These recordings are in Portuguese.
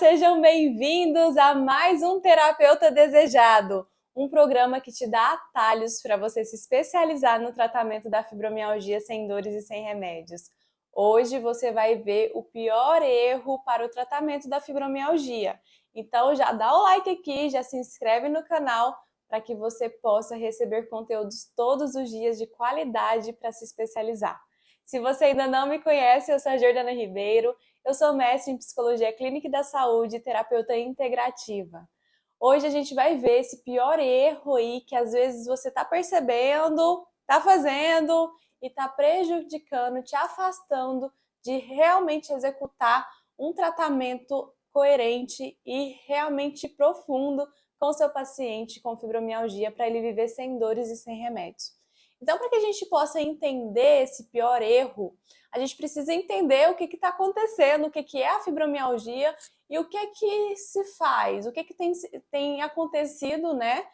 sejam bem-vindos a mais um Terapeuta Desejado, um programa que te dá atalhos para você se especializar no tratamento da fibromialgia sem dores e sem remédios. Hoje você vai ver o pior erro para o tratamento da fibromialgia. Então já dá o like aqui, já se inscreve no canal para que você possa receber conteúdos todos os dias de qualidade para se especializar. Se você ainda não me conhece, eu sou a Jordana Ribeiro, eu sou mestre em Psicologia Clínica e da Saúde e terapeuta integrativa. Hoje a gente vai ver esse pior erro aí que às vezes você está percebendo, está fazendo e está prejudicando, te afastando de realmente executar um tratamento coerente e realmente profundo com o seu paciente com fibromialgia para ele viver sem dores e sem remédios. Então, para que a gente possa entender esse pior erro, a gente precisa entender o que está acontecendo, o que é a fibromialgia e o que se faz, o que tem acontecido, né,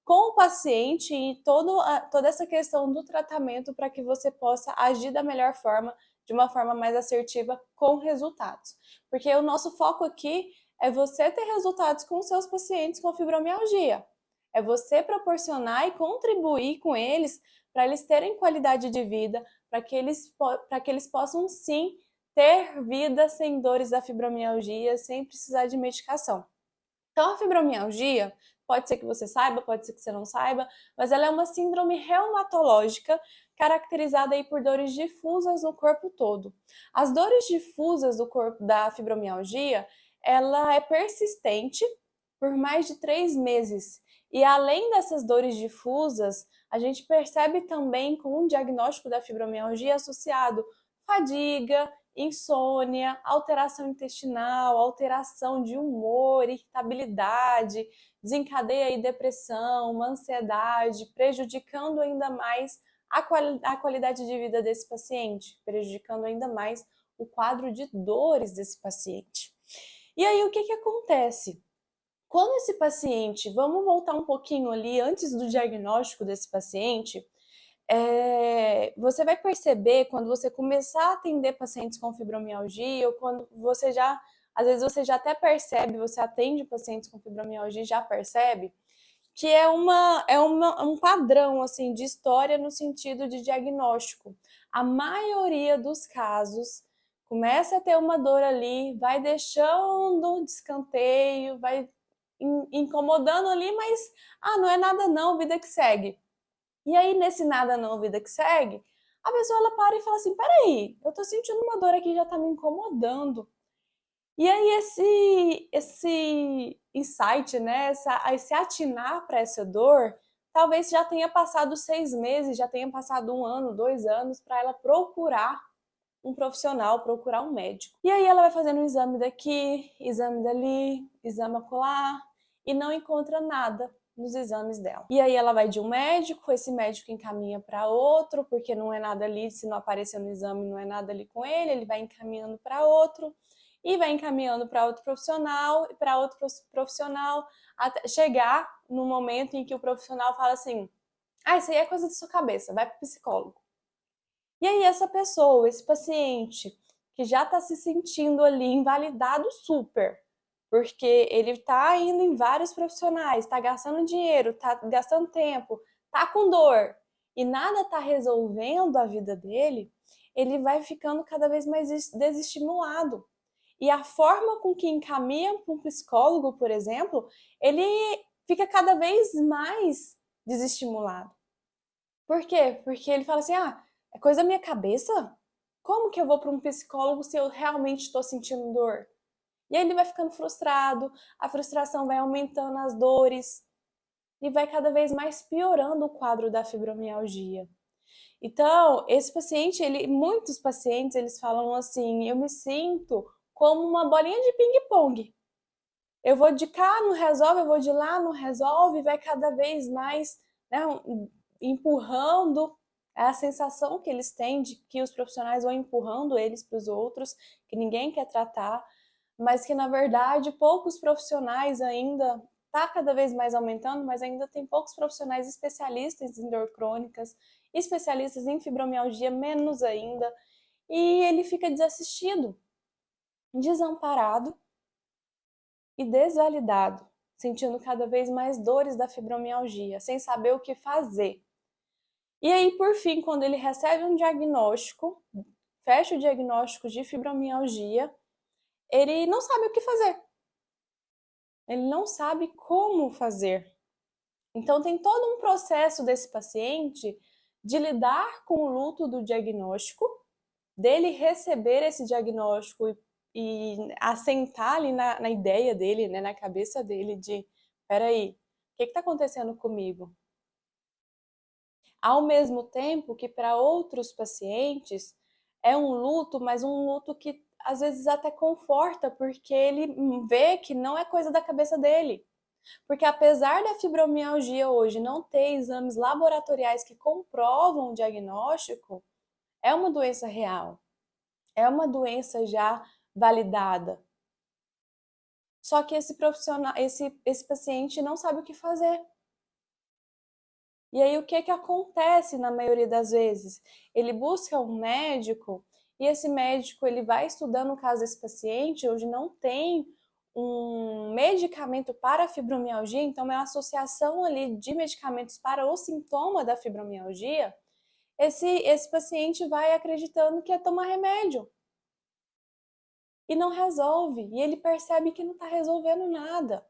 com o paciente e toda essa questão do tratamento para que você possa agir da melhor forma, de uma forma mais assertiva, com resultados. Porque o nosso foco aqui é você ter resultados com seus pacientes com fibromialgia. É você proporcionar e contribuir com eles para eles terem qualidade de vida, para que eles possam sim ter vida sem dores da fibromialgia, sem precisar de medicação. Então a fibromialgia, pode ser que você saiba, pode ser que você não saiba, mas ela é uma síndrome reumatológica caracterizada aí por dores difusas no corpo todo. As dores difusas do corpo da fibromialgia, ela é persistente por mais de 3 meses. E além dessas dores difusas, a gente percebe também com um diagnóstico da fibromialgia associado fadiga, insônia, alteração intestinal, alteração de humor, irritabilidade, desencadeia aí depressão, uma ansiedade, prejudicando ainda mais a qualidade de vida desse paciente, prejudicando ainda mais o quadro de dores desse paciente. E aí o que acontece? Quando esse paciente, vamos voltar um pouquinho ali antes do diagnóstico desse paciente, você vai perceber quando você começar a atender pacientes com fibromialgia, ou quando você às vezes você já até percebe, você atende pacientes com fibromialgia e já percebe, que é um padrão assim, de história no sentido de diagnóstico. A maioria dos casos começa a ter uma dor ali, vai deixando de escanteio, vai incomodando ali, mas não é nada não, vida que segue. E aí, nesse nada não, vida que segue, a pessoa ela para e fala assim, peraí, eu tô sentindo uma dor aqui, já tá me incomodando. E aí esse insight, né, esse atinar para essa dor, talvez já tenha passado 6 meses, já tenha passado 1 ano, 2 anos, para ela procurar um profissional, procurar um médico. E aí ela vai fazendo um exame daqui, exame dali, exame acolá, e não encontra nada nos exames dela. E aí ela vai de um médico, esse médico encaminha para outro, porque não é nada ali, se não aparecer no exame, não é nada ali com ele vai encaminhando para outro, e vai encaminhando para outro profissional, e para outro profissional, até chegar no momento em que o profissional fala assim, isso aí é coisa da sua cabeça, vai para o psicólogo. E aí essa pessoa, esse paciente, que já está se sentindo ali invalidado super, porque ele está indo em vários profissionais, está gastando dinheiro, está gastando tempo, está com dor e nada está resolvendo a vida dele, ele vai ficando cada vez mais desestimulado. E a forma com que encaminha para um psicólogo, por exemplo, ele fica cada vez mais desestimulado. Por quê? Porque ele fala assim, é coisa da minha cabeça? Como que eu vou para um psicólogo se eu realmente estou sentindo dor? E aí ele vai ficando frustrado, a frustração vai aumentando as dores e vai cada vez mais piorando o quadro da fibromialgia. Então, esse paciente, muitos pacientes, eles falam assim, eu me sinto como uma bolinha de ping-pong. Eu vou de cá, não resolve, eu vou de lá, não resolve, vai cada vez mais, né, empurrando. É a sensação que eles têm de que os profissionais vão empurrando eles para os outros, que ninguém quer tratar, mas que na verdade poucos profissionais ainda, está cada vez mais aumentando, mas ainda tem poucos profissionais especialistas em dor crônicas, especialistas em fibromialgia, menos ainda, e ele fica desassistido, desamparado, e desvalidado, sentindo cada vez mais dores da fibromialgia, sem saber o que fazer. E aí, por fim, quando ele recebe um diagnóstico, fecha o diagnóstico de fibromialgia, ele não sabe o que fazer. Ele não sabe como fazer. Então, tem todo um processo desse paciente de lidar com o luto do diagnóstico, dele receber esse diagnóstico e assentar ali na ideia dele, né, na cabeça dele de, peraí, o que está acontecendo comigo? Ao mesmo tempo que para outros pacientes é um luto, mas um luto que às vezes até conforta, porque ele vê que não é coisa da cabeça dele. Porque apesar da fibromialgia hoje não ter exames laboratoriais que comprovam o diagnóstico, é uma doença real, é uma doença já validada. Só que esse profissional, esse paciente não sabe o que fazer. E aí o que acontece na maioria das vezes? Ele busca um médico e esse médico ele vai estudando o caso desse paciente, hoje não tem um medicamento para a fibromialgia, então é uma associação ali de medicamentos para o sintoma da fibromialgia. Esse paciente vai acreditando que é tomar remédio e não resolve, e ele percebe que não está resolvendo nada.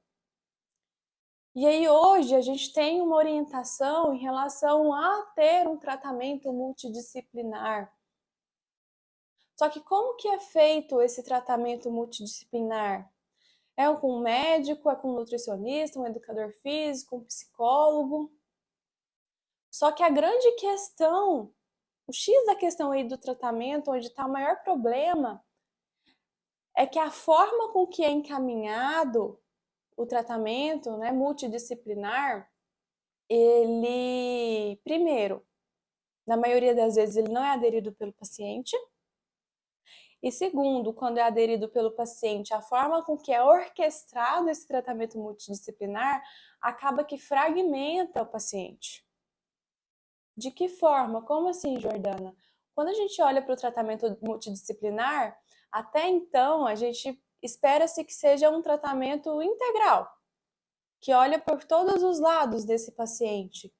E aí hoje a gente tem uma orientação em relação a ter um tratamento multidisciplinar. Só que como que é feito esse tratamento multidisciplinar? É com um médico, é com um nutricionista, um educador físico, um psicólogo. Só que a grande questão, o X da questão aí do tratamento, onde está o maior problema, é que a forma com que é encaminhado o tratamento, né, multidisciplinar, ele, primeiro, na maioria das vezes, ele não é aderido pelo paciente. E segundo, quando é aderido pelo paciente, a forma com que é orquestrado esse tratamento multidisciplinar acaba que fragmenta o paciente. De que forma? Como assim, Jordana? Quando a gente olha para o tratamento multidisciplinar, até então a gente espera-se que seja um tratamento integral, que olha por todos os lados desse paciente.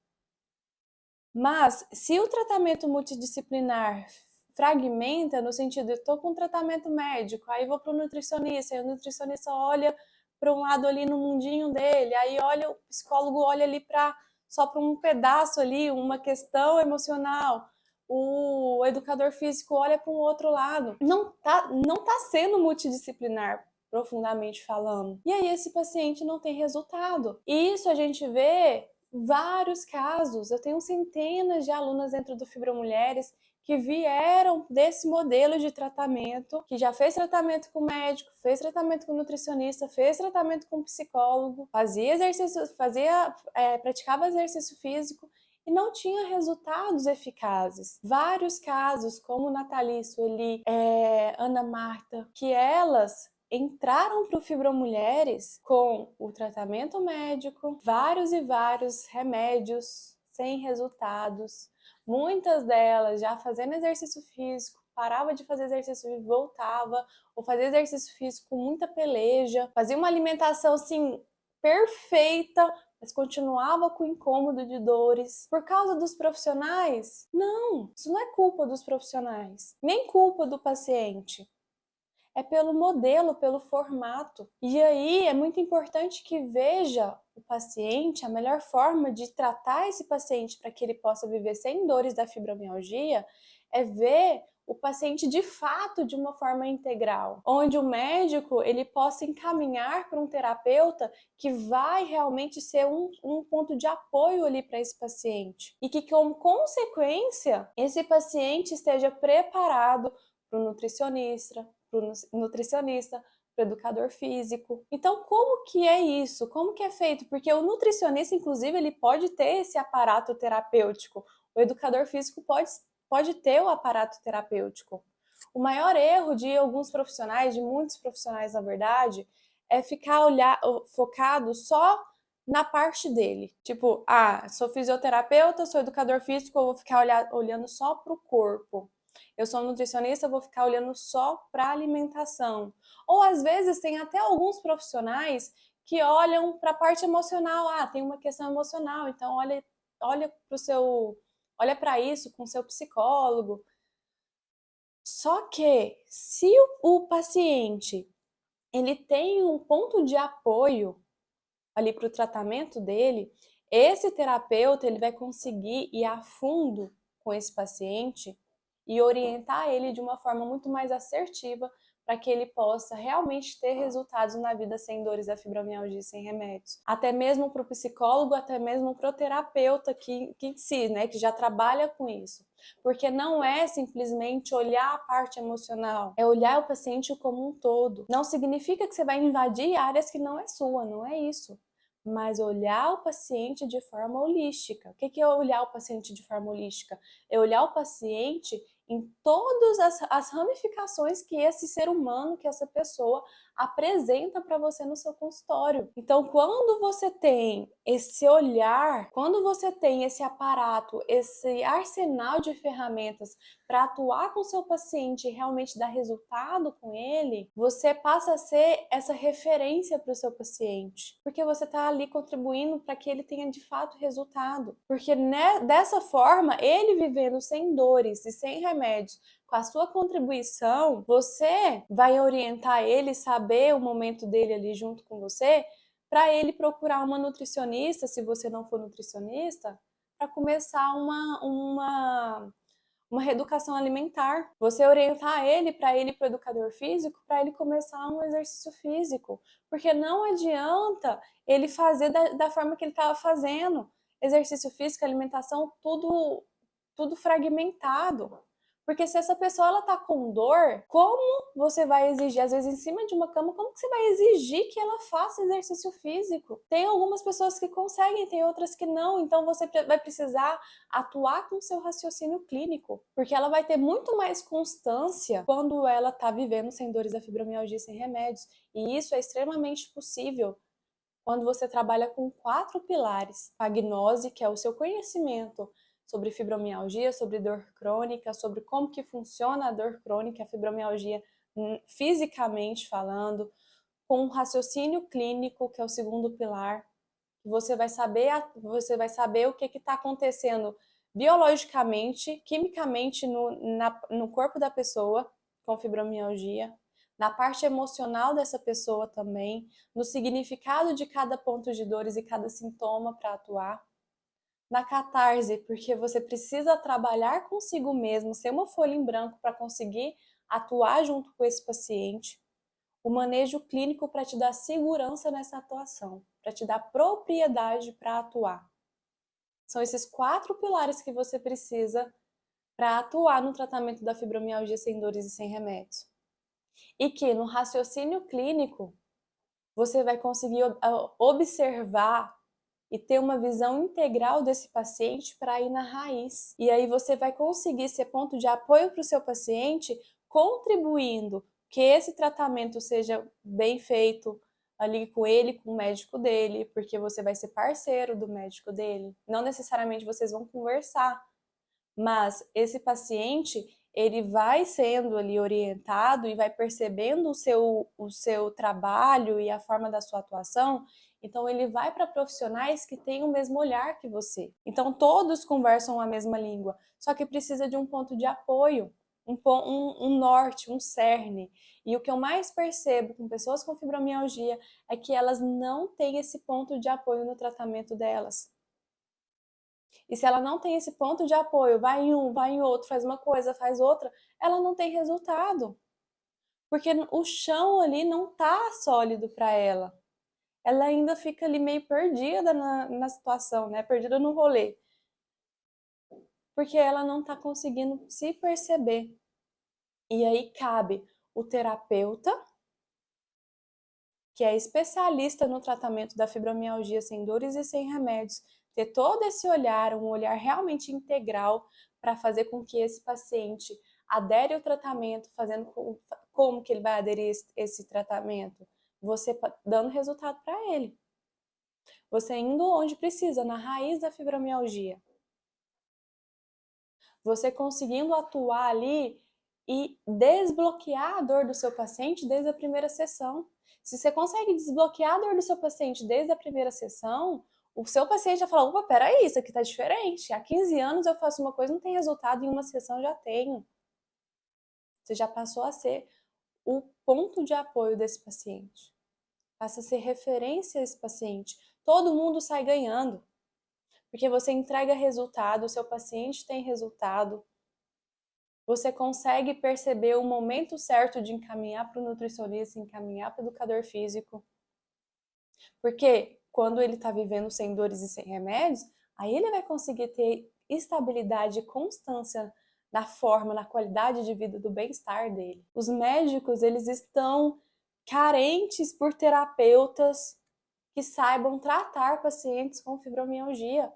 Mas se o tratamento multidisciplinar fragmenta, no sentido, eu estou com um tratamento médico, aí vou para o nutricionista, e o nutricionista olha para um lado ali no mundinho dele, aí olha, o psicólogo olha ali só para um pedaço ali, uma questão emocional, o educador físico olha para um outro lado. Não tá sendo multidisciplinar, profundamente falando. E aí esse paciente não tem resultado. E isso a gente vê vários casos. Eu tenho centenas de alunas dentro do Fibromulheres que vieram desse modelo de tratamento, que já fez tratamento com médico, fez tratamento com nutricionista, fez tratamento com psicólogo, fazia exercício, praticava exercício físico e não tinha resultados eficazes. Vários casos, como Nathalie, Sueli, Ana Marta, que elas entraram para o Fibromulheres com o tratamento médico, vários e vários remédios sem resultados. Muitas delas já fazendo exercício físico, parava de fazer exercício físico, voltava, ou fazia exercício físico com muita peleja, fazia uma alimentação assim perfeita, mas continuava com incômodo de dores. Por causa dos profissionais? Não, isso não é culpa dos profissionais, nem culpa do paciente. É pelo modelo, pelo formato. E aí é muito importante que veja o paciente, a melhor forma de tratar esse paciente para que ele possa viver sem dores da fibromialgia é ver o paciente de fato de uma forma integral, onde o médico ele possa encaminhar para um terapeuta que vai realmente ser um ponto de apoio ali para esse paciente e que, como consequência, esse paciente esteja preparado para o nutricionista, para o educador físico. Então, como que é isso? Como que é feito? Porque o nutricionista, inclusive, ele pode ter esse aparato terapêutico. O educador físico pode ter o aparato terapêutico. O maior erro de alguns profissionais, de muitos profissionais, na verdade, é ficar focado só na parte dele. Tipo, sou fisioterapeuta, sou educador físico, eu vou ficar olhando só para o corpo. Eu sou nutricionista, eu vou ficar olhando só para alimentação. Ou às vezes tem até alguns profissionais que olham para a parte emocional. Ah, tem uma questão emocional, então olha para isso com o seu psicólogo. Só que se o paciente ele tem um ponto de apoio ali para o tratamento dele, esse terapeuta ele vai conseguir ir a fundo com esse paciente e orientar ele de uma forma muito mais assertiva para que ele possa realmente ter resultados na vida sem dores da fibromialgia e sem remédios. Até mesmo para o psicólogo, até mesmo para o terapeuta que já trabalha com isso. Porque não é simplesmente olhar a parte emocional, é olhar o paciente como um todo. Não significa que você vai invadir áreas que não é sua, não é isso. Mas olhar o paciente de forma holística. O que é olhar o paciente de forma holística? É olhar o paciente em todas as ramificações que esse ser humano, que essa pessoa apresenta para você no seu consultório. Então, quando você tem esse olhar, quando você tem esse aparato, esse arsenal de ferramentas para atuar com o seu paciente e realmente dar resultado com ele, você passa a ser essa referência para o seu paciente, porque você está ali contribuindo para que ele tenha de fato resultado. Porque dessa forma, ele vivendo sem dores e sem remédios, com a sua contribuição, você vai orientar ele, saber o momento dele ali junto com você, para ele procurar uma nutricionista, se você não for nutricionista, para começar uma reeducação alimentar. Você orientar ele para ir para o educador físico, para ele começar um exercício físico. Porque não adianta ele fazer da forma que ele estava fazendo. Exercício físico, alimentação, tudo fragmentado. Porque se essa pessoa ela tá com dor, como você vai exigir, às vezes em cima de uma cama, como que você vai exigir que ela faça exercício físico? Tem algumas pessoas que conseguem, tem outras que não, então você vai precisar atuar com seu raciocínio clínico, porque ela vai ter muito mais constância quando ela tá vivendo sem dores da fibromialgia e sem remédios. E isso é extremamente possível quando você trabalha com 4 pilares. A gnose, que é o seu conhecimento sobre fibromialgia, sobre dor crônica, sobre como que funciona a dor crônica, a fibromialgia fisicamente falando, com um raciocínio clínico, que é o segundo pilar. Você vai saber o que está acontecendo biologicamente, quimicamente no corpo da pessoa com fibromialgia, na parte emocional dessa pessoa também, no significado de cada ponto de dores e cada sintoma para atuar. Na catarse, porque você precisa trabalhar consigo mesmo, ser uma folha em branco para conseguir atuar junto com esse paciente. O manejo clínico para te dar segurança nessa atuação, para te dar propriedade para atuar. São esses 4 pilares que você precisa para atuar no tratamento da fibromialgia sem dores e sem remédios. E que no raciocínio clínico você vai conseguir observar e ter uma visão integral desse paciente para ir na raiz. E aí você vai conseguir ser ponto de apoio para o seu paciente, contribuindo que esse tratamento seja bem feito ali com ele, com o médico dele, porque você vai ser parceiro do médico dele. Não necessariamente vocês vão conversar, mas esse paciente ele vai sendo ali orientado e vai percebendo o seu trabalho e a forma da sua atuação, então ele vai para profissionais que têm o mesmo olhar que você. Então todos conversam a mesma língua, só que precisa de um ponto de apoio, um norte, um cerne. E o que eu mais percebo com pessoas com fibromialgia é que elas não têm esse ponto de apoio no tratamento delas. E se ela não tem esse ponto de apoio, vai em um, vai em outro, faz uma coisa, faz outra, ela não tem resultado. Porque o chão ali não tá sólido para ela. Ela ainda fica ali meio perdida na situação, né? Perdida no rolê. Porque ela não tá conseguindo se perceber. E aí cabe o terapeuta, que é especialista no tratamento da fibromialgia sem dores e sem remédios, ter todo esse olhar, um olhar realmente integral para fazer com que esse paciente adere ao tratamento, fazendo como que ele vai aderir esse tratamento? Você dando resultado para ele. Você indo onde precisa, na raiz da fibromialgia. Você conseguindo atuar ali e desbloquear a dor do seu paciente desde a primeira sessão. Se você consegue desbloquear a dor do seu paciente desde a primeira sessão, o seu paciente vai falar, opa, peraí, isso aqui tá diferente. Há 15 anos eu faço uma coisa, não tem resultado, em uma sessão eu já tenho. Você já passou a ser o ponto de apoio desse paciente. Passa a ser referência a esse paciente. Todo mundo sai ganhando. Porque você entrega resultado, o seu paciente tem resultado. Você consegue perceber o momento certo de encaminhar para o nutricionista, encaminhar para o educador físico. Porque quando ele está vivendo sem dores e sem remédios, aí ele vai conseguir ter estabilidade e constância na forma, na qualidade de vida, do bem-estar dele. Os médicos, eles estão carentes por terapeutas que saibam tratar pacientes com fibromialgia.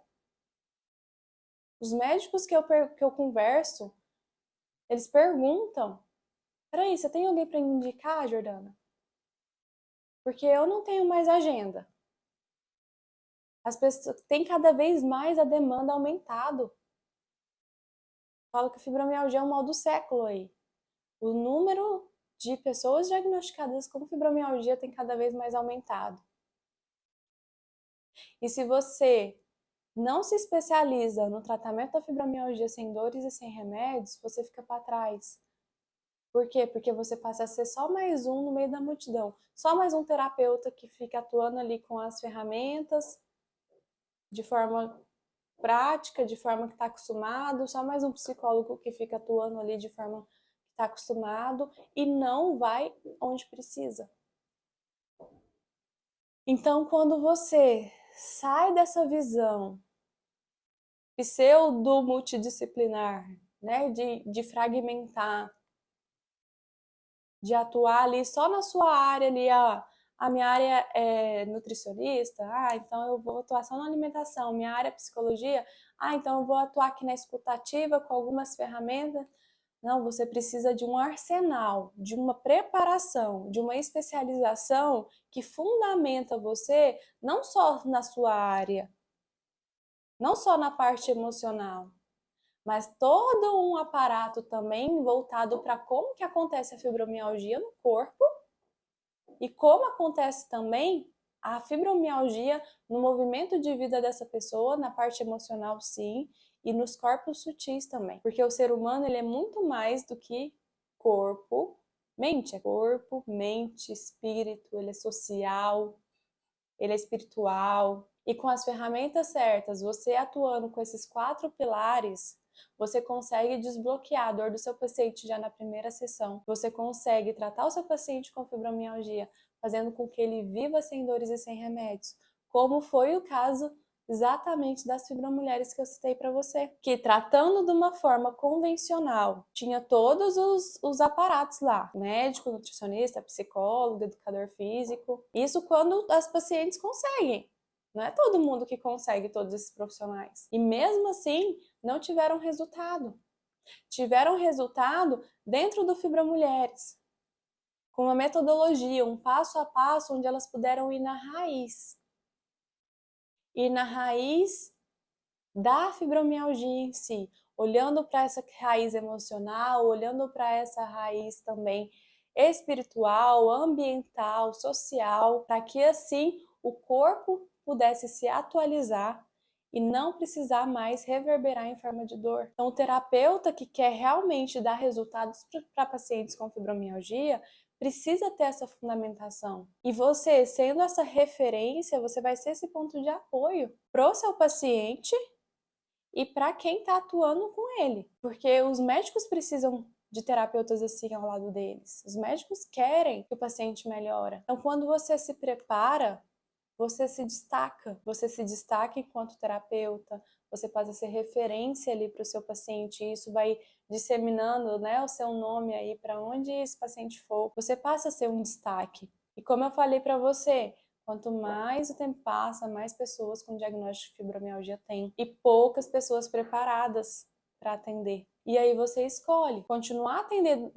Os médicos que eu converso, eles perguntam, peraí, você tem alguém para indicar, Jordana? Porque eu não tenho mais agenda. As pessoas têm cada vez mais a demanda aumentado. Falo que a fibromialgia é o mal do século aí. O número de pessoas diagnosticadas com fibromialgia tem cada vez mais aumentado. E se você não se especializa no tratamento da fibromialgia sem dores e sem remédios, você fica para trás. Por quê? Porque você passa a ser só mais um no meio da multidão. Só mais um terapeuta que fica atuando ali com as ferramentas de forma prática, de forma que está acostumado. Só mais um psicólogo que fica atuando ali de forma que está acostumado e não vai onde precisa. Então, quando você sai dessa visão pseudo-multidisciplinar, né, de fragmentar, de atuar ali só na sua área ali, a minha área é nutricionista, então eu vou atuar só na alimentação, minha área é psicologia, então eu vou atuar aqui na escutativa com algumas ferramentas. Não, você precisa de um arsenal, de uma preparação, de uma especialização que fundamenta você não só na sua área, não só na parte emocional, mas todo um aparato também voltado para como que acontece a fibromialgia no corpo e como acontece também a fibromialgia no movimento de vida dessa pessoa, na parte emocional, sim, e nos corpos sutis também. Porque o ser humano, ele é muito mais do que corpo, mente. É corpo, mente, espírito, ele é social, ele é espiritual. E com as ferramentas certas, você atuando com esses 4 pilares, você consegue desbloquear a dor do seu paciente já na primeira sessão. Você consegue tratar o seu paciente com fibromialgia, fazendo com que ele viva sem dores e sem remédios, como foi o caso exatamente das fibromulheres que eu citei para você, que tratando de uma forma convencional, tinha todos os aparatos lá, médico, nutricionista, psicólogo, educador físico, isso quando as pacientes conseguem. Não é todo mundo que consegue todos esses profissionais. E mesmo assim, não tiveram resultado. Tiveram resultado dentro do Fibromulheres, com uma metodologia, um passo a passo, onde elas puderam ir na raiz. Ir na raiz da fibromialgia em si, olhando para essa raiz emocional, olhando para essa raiz também espiritual, ambiental, social, para que assim o corpo pudesse se atualizar e não precisar mais reverberar em forma de dor. Então, o terapeuta que quer realmente dar resultados para pacientes com fibromialgia precisa ter essa fundamentação. E você, sendo essa referência, você vai ser esse ponto de apoio para o seu paciente e para quem está atuando com ele. Porque os médicos precisam de terapeutas assim ao lado deles. Os médicos querem que o paciente melhore. Então, quando você se prepara, você se destaca. Você se destaca enquanto terapeuta, você passa a ser referência ali para o seu paciente, e isso vai disseminando, né, o seu nome aí para onde esse paciente for. Você passa a ser um destaque. E como eu falei para você, quanto mais o tempo passa, mais pessoas com diagnóstico de fibromialgia tem. E poucas pessoas preparadas para atender. E aí você escolhe continuar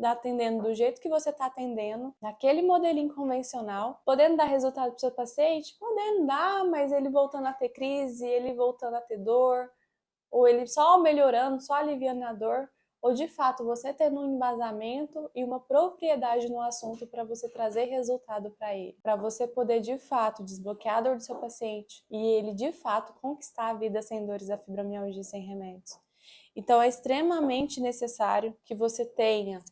atendendo do jeito que você está atendendo, naquele modelinho convencional, podendo dar resultado para o seu paciente, podendo dar, mas ele voltando a ter crise, ele voltando a ter dor, ou ele só melhorando, só aliviando a dor, ou de fato você tendo um embasamento e uma propriedade no assunto para você trazer resultado para ele, para você poder de fato desbloquear a dor do seu paciente e ele de fato conquistar a vida sem dores da fibromialgia sem remédios. Então é extremamente necessário que você tenha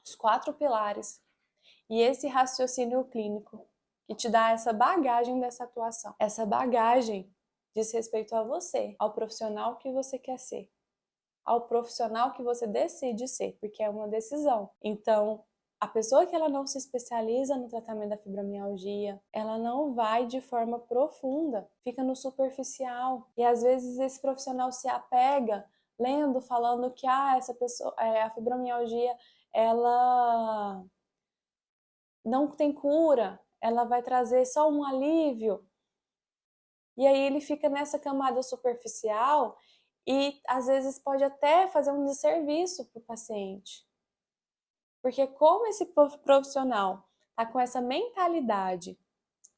os 4 pilares e esse raciocínio clínico que te dá essa bagagem dessa atuação. Essa bagagem diz respeito a você, ao profissional que você quer ser, ao profissional que você decide ser, porque é uma decisão. Então, a pessoa que ela não se especializa no tratamento da fibromialgia, ela não vai de forma profunda, fica no superficial. E às vezes esse profissional se apega lendo, falando que essa pessoa, a fibromialgia, ela não tem cura, ela vai trazer só um alívio. E aí ele fica nessa camada superficial e às vezes pode até fazer um desserviço para o paciente. Porque como esse profissional está com essa mentalidade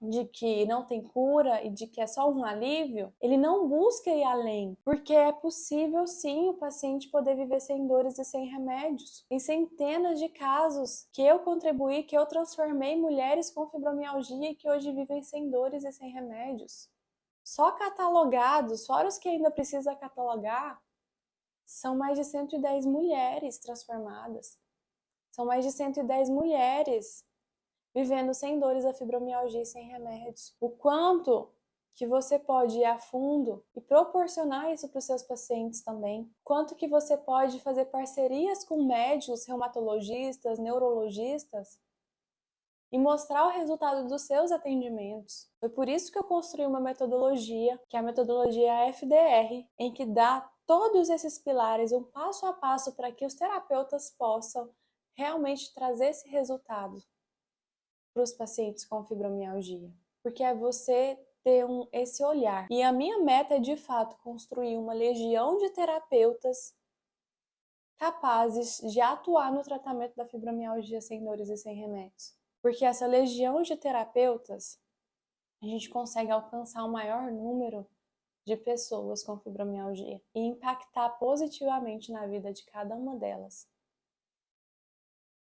de que não tem cura e de que é só um alívio, ele não busca ir além, porque é possível sim o paciente poder viver sem dores e sem remédios. Em centenas de casos que eu contribuí, que eu transformei mulheres com fibromialgia e que hoje vivem sem dores e sem remédios. Só catalogados, fora os que ainda precisa catalogar, são mais de 110 mulheres transformadas. São mais de 110 mulheres vivendo sem dores da fibromialgia e sem remédios. O quanto que você pode ir a fundo e proporcionar isso para os seus pacientes também. Quanto que você pode fazer parcerias com médicos, reumatologistas, neurologistas e mostrar o resultado dos seus atendimentos. Foi por isso que eu construí uma metodologia, que é a metodologia FDR, em que dá todos esses pilares, um passo a passo para que os terapeutas possam realmente trazer esse resultado para os pacientes com fibromialgia. Porque é você ter esse olhar. E a minha meta é, de fato, construir uma legião de terapeutas capazes de atuar no tratamento da fibromialgia sem dores e sem remédios. Porque essa legião de terapeutas, a gente consegue alcançar o maior número de pessoas com fibromialgia e impactar positivamente na vida de cada uma delas.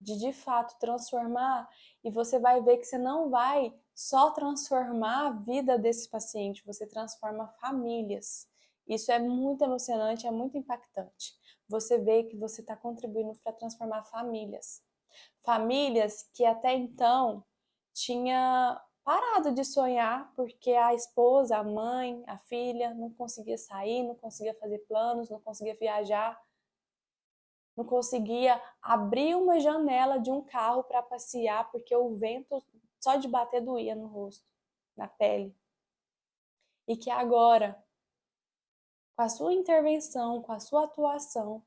De fato transformar, e você vai ver que você não vai só transformar a vida desse paciente, você transforma famílias. Isso é muito emocionante, é muito impactante. Você vê que você está contribuindo para transformar famílias. Famílias que até então tinha parado de sonhar porque a esposa, a mãe, a filha não conseguia sair, não conseguia fazer planos, não conseguia viajar, não conseguia abrir uma janela de um carro para passear porque o vento só de bater doía no rosto, na pele. E que agora, com a sua intervenção, com a sua atuação,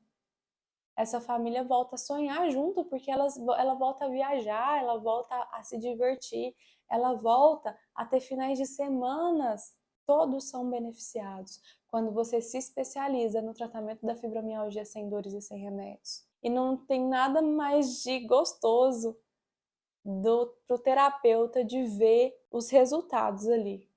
essa família volta a sonhar junto, porque ela volta a viajar, ela volta a se divertir, ela volta a ter finais de semanas. Todos são beneficiados quando você se especializa no tratamento da fibromialgia sem dores e sem remédios. E não tem nada mais de gostoso pro terapeuta de ver os resultados ali.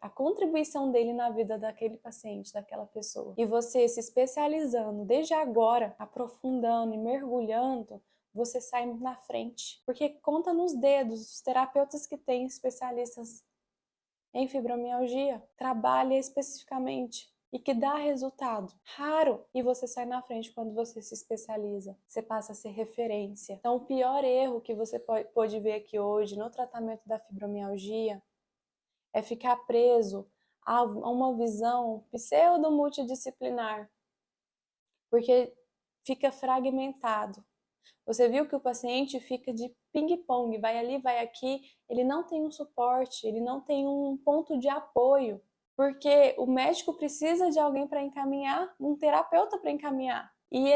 A contribuição dele na vida daquele paciente, daquela pessoa. E você se especializando desde agora, aprofundando e mergulhando, você sai na frente. Porque conta nos dedos os terapeutas que têm especialistas em fibromialgia, trabalha especificamente e que dá resultado. Raro. E você sai na frente quando você se especializa. Você passa a ser referência. Então, o pior erro que você pode ver aqui hoje no tratamento da fibromialgia é ficar preso a uma visão pseudo-multidisciplinar, porque fica fragmentado. Você viu que o paciente fica de ping-pong, vai ali, vai aqui, ele não tem um suporte, ele não tem um ponto de apoio, porque o médico precisa de alguém para encaminhar, um terapeuta para encaminhar. E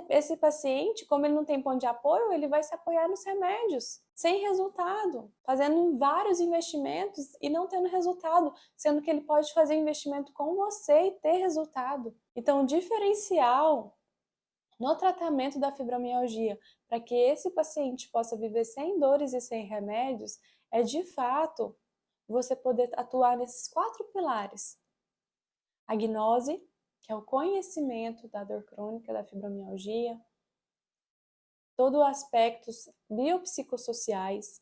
esse paciente, como ele não tem ponto de apoio, ele vai se apoiar nos remédios, sem resultado, fazendo vários investimentos e não tendo resultado, sendo que ele pode fazer investimento com você e ter resultado. Então, o diferencial no tratamento da fibromialgia, para que esse paciente possa viver sem dores e sem remédios, é de fato você poder atuar nesses 4 pilares. A gnose, que é o conhecimento da dor crônica, da fibromialgia, todos os aspectos biopsicossociais,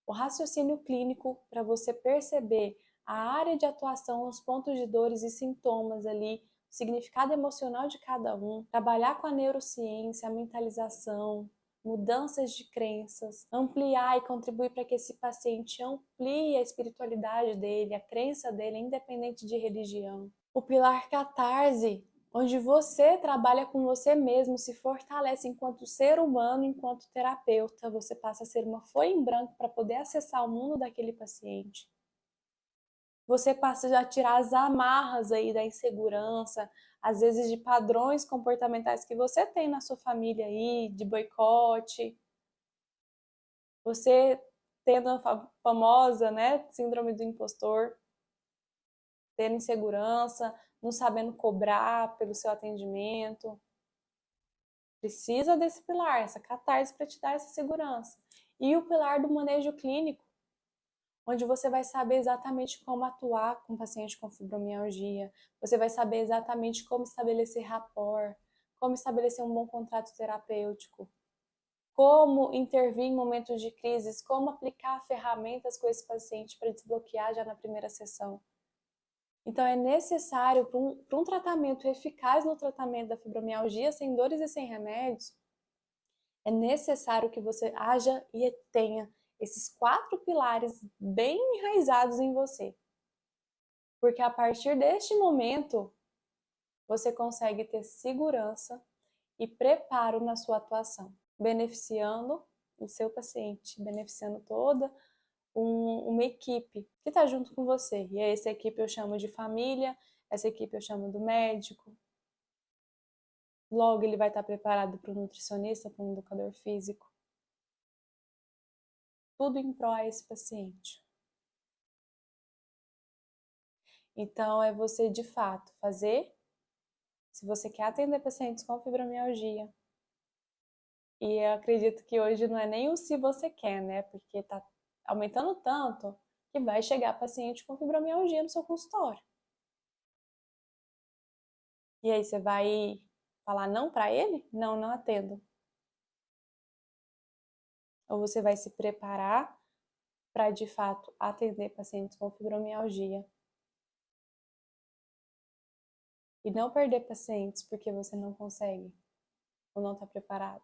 o raciocínio clínico para você perceber a área de atuação, os pontos de dores e sintomas ali, o significado emocional de cada um, trabalhar com a neurociência, a mentalização, mudanças de crenças, ampliar e contribuir para que esse paciente amplie a espiritualidade dele, a crença dele, independente de religião. O pilar catarse, onde você trabalha com você mesmo, se fortalece enquanto ser humano, enquanto terapeuta, você passa a ser uma folha em branco para poder acessar o mundo daquele paciente. Você passa a tirar as amarras aí da insegurança, às vezes de padrões comportamentais que você tem na sua família aí, de boicote. Você tendo a famosa, né, síndrome do impostor, tendo insegurança, não sabendo cobrar pelo seu atendimento. Precisa desse pilar, essa catarse para te dar essa segurança. E o pilar do manejo clínico, onde você vai saber exatamente como atuar com o paciente com fibromialgia, você vai saber exatamente como estabelecer rapport, como estabelecer um bom contrato terapêutico, como intervir em momentos de crises, como aplicar ferramentas com esse paciente para desbloquear já na primeira sessão. Então é necessário, para um tratamento eficaz no tratamento da fibromialgia, sem dores e sem remédios, é necessário que você haja e tenha esses 4 pilares bem enraizados em você. Porque a partir deste momento, você consegue ter segurança e preparo na sua atuação, beneficiando o seu paciente, beneficiando toda uma equipe que está junto com você. E essa equipe eu chamo de família, essa equipe eu chamo do médico. Logo ele vai estar preparado para o nutricionista, para o educador físico. Tudo em prol a esse paciente. Então é você de fato fazer, se você quer atender pacientes com fibromialgia, e eu acredito que hoje não é nem o se você quer, né? Porque está aumentando tanto que vai chegar paciente com fibromialgia no seu consultório. E aí você vai falar não para ele? Não, não atendo. Ou você vai se preparar para de fato atender pacientes com fibromialgia. E não perder pacientes porque você não consegue ou não está preparado.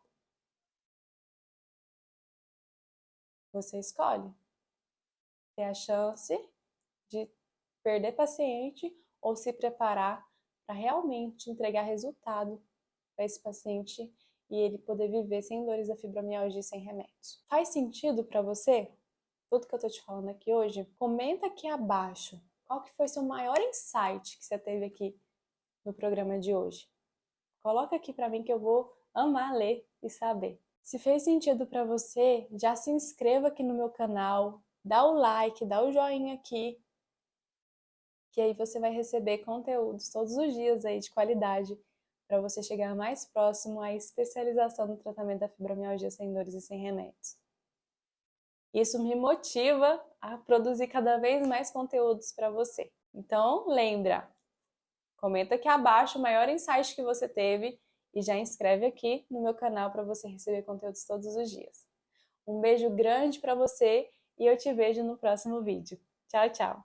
Você escolhe ter a chance de perder paciente ou se preparar para realmente entregar resultado para esse paciente e ele poder viver sem dores da fibromialgia e sem remédios. Faz sentido para você tudo que eu tô te falando aqui hoje? Comenta aqui abaixo qual que foi seu maior insight que você teve aqui no programa de hoje. Coloca aqui para mim que eu vou amar ler e saber. Se fez sentido para você, já se inscreva aqui no meu canal, dá o like, dá o joinha aqui, que aí você vai receber conteúdos todos os dias aí de qualidade para você chegar mais próximo à especialização no tratamento da fibromialgia sem dores e sem remédios. Isso me motiva a produzir cada vez mais conteúdos para você. Então, lembra, comenta aqui abaixo o maior insight que você teve e já inscreve aqui no meu canal para você receber conteúdos todos os dias. Um beijo grande para você e eu te vejo no próximo vídeo. Tchau, tchau!